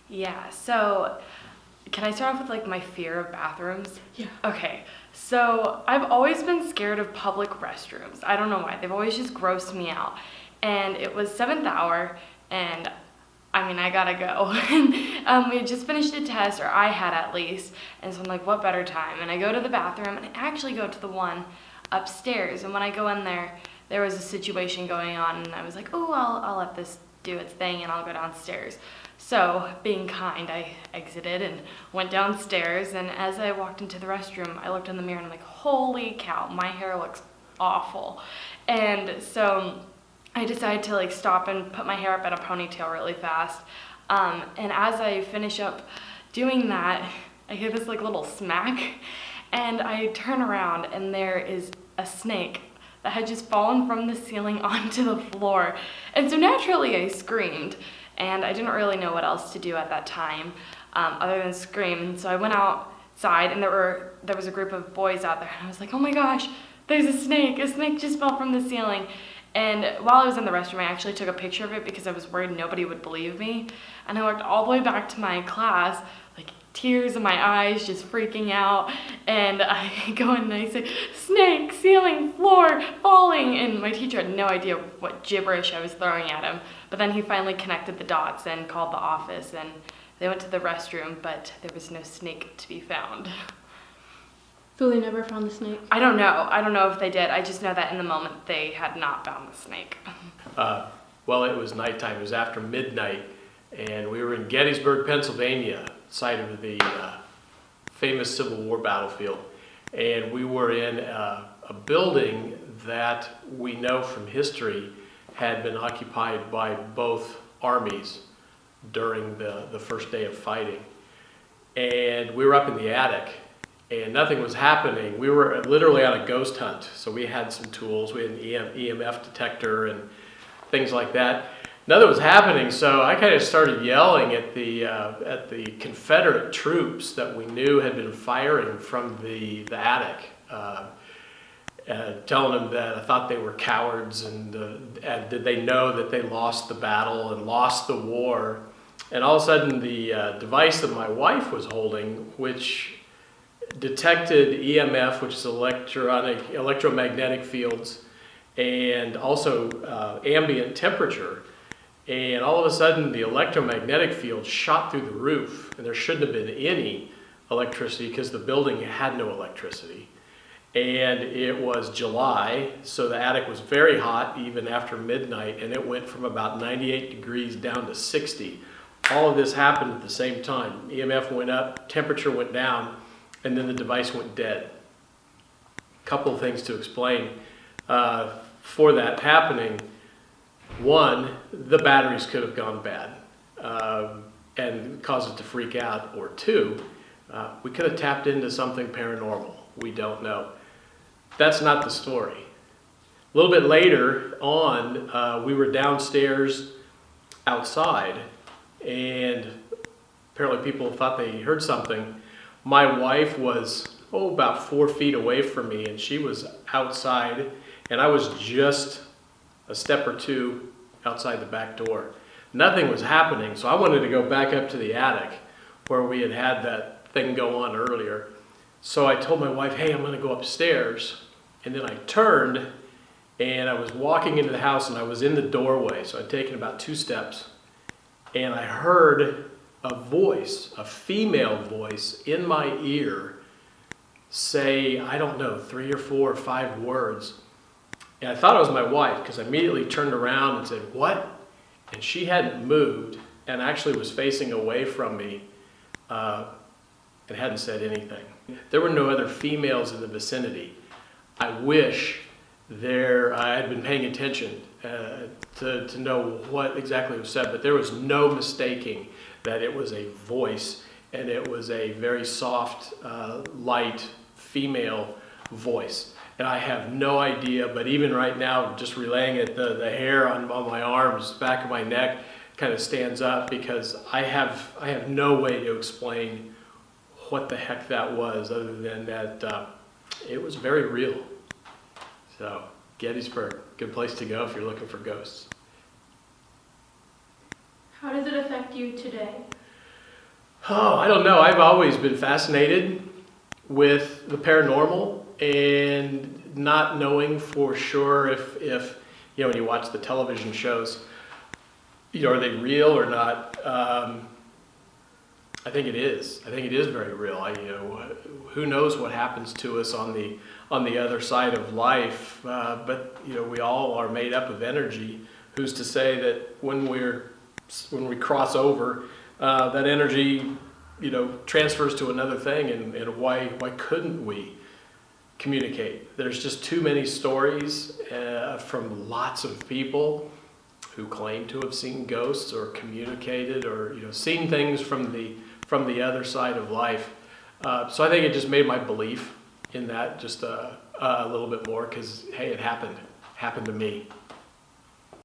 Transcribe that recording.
Yeah, so can I start off with like my fear of bathrooms? Yeah. Okay, so I've always been scared of public restrooms. I don't know why. They've always just grossed me out. And it was seventh hour, and I mean, I gotta go. And we had just finished a test, or I had at least. And so I'm like, what better time? And I go to the bathroom, and I actually go to the one upstairs. And when I go in there, there was a situation going on, and I was like, oh, I'll let this do its thing, and I'll go downstairs. So, being kind, I exited and went downstairs, and as I walked into the restroom, I looked in the mirror and I'm like, holy cow, my hair looks awful. And so I decided to like stop and put my hair up in a ponytail really fast. And as I finish up doing that, I hear this like little smack, and I turn around and there is a snake that had just fallen from the ceiling onto the floor. And so naturally I screamed, and I didn't really know what else to do at that time other than scream. So I went outside, and there was a group of boys out there, and I was like, oh my gosh, there's a snake just fell from the ceiling. And while I was in the restroom, I actually took a picture of it because I was worried nobody would believe me. And I walked all the way back to my class, like tears in my eyes, just freaking out. And I go in and I say, snake, ceiling, floor, falling. And my teacher had no idea what gibberish I was throwing at him. But then he finally connected the dots and called the office, and they went to the restroom, but there was no snake to be found. So they never found the snake? I don't know if they did. I just know that in the moment they had not found the snake. Well, it was nighttime. It was after midnight, and we were in Gettysburg, Pennsylvania, site of the famous Civil War battlefield. And we were in a building that we know from history had been occupied by both armies during the first day of fighting. And we were up in the attic, and nothing was happening. We were literally on a ghost hunt. So we had some tools. We had an EMF detector and things like that. Nothing was happening, so I kind of started yelling at the Confederate troops that we knew had been firing from the attic, telling them that I thought they were cowards, and did they know that they lost the battle and lost the war. And all of a sudden, the device that my wife was holding, which detected EMF, which is electromagnetic fields, and also ambient temperature. And all of a sudden, the electromagnetic field shot through the roof, and there shouldn't have been any electricity because the building had no electricity. And it was July, so the attic was very hot even after midnight, and it went from about 98 degrees down to 60. All of this happened at the same time. EMF went up, temperature went down, and then the device went dead. A couple of things to explain for that happening. One, the batteries could have gone bad and caused it to freak out. Or two, we could have tapped into something paranormal. We don't know. That's not the story. A little bit later on, we were downstairs outside, and apparently people thought they heard something. My wife was, about 4 feet away from me, and she was outside, and I was just a step or two outside the back door. Nothing was happening, so I wanted to go back up to the attic where we had had that thing go on earlier. So I told my wife, hey, I'm gonna go upstairs. And then I turned, and I was walking into the house, and I was in the doorway, so I'd taken about 2 steps, and I heard a voice, a female voice in my ear say, I don't know, 3 or 4 or 5 words. And I thought it was my wife, because I immediately turned around and said, what? And she hadn't moved and actually was facing away from me and hadn't said anything. There were no other females in the vicinity. I wish I had been paying attention to know what exactly was said, but there was no mistaking that it was a voice, and it was a very soft, light female voice. And I have no idea, but even right now, just relaying it, the hair on my arms, back of my neck, kind of stands up, because I have no way to explain what the heck that was, other than that it was very real. So, Gettysburg, good place to go if you're looking for ghosts. How does it affect you today? Oh, I don't know. I've always been fascinated with the paranormal and not knowing for sure if when you watch the television shows, are they real or not? I think it is. I think it is very real. Who knows what happens to us on the other side of life? But we all are made up of energy. Who's to say that when we cross over, that energy, transfers to another thing? And why couldn't we communicate? There's just too many stories from lots of people who claim to have seen ghosts or communicated or seen things from the other side of life. So I think it just made my belief in that just a little bit more, because hey, it happened to me.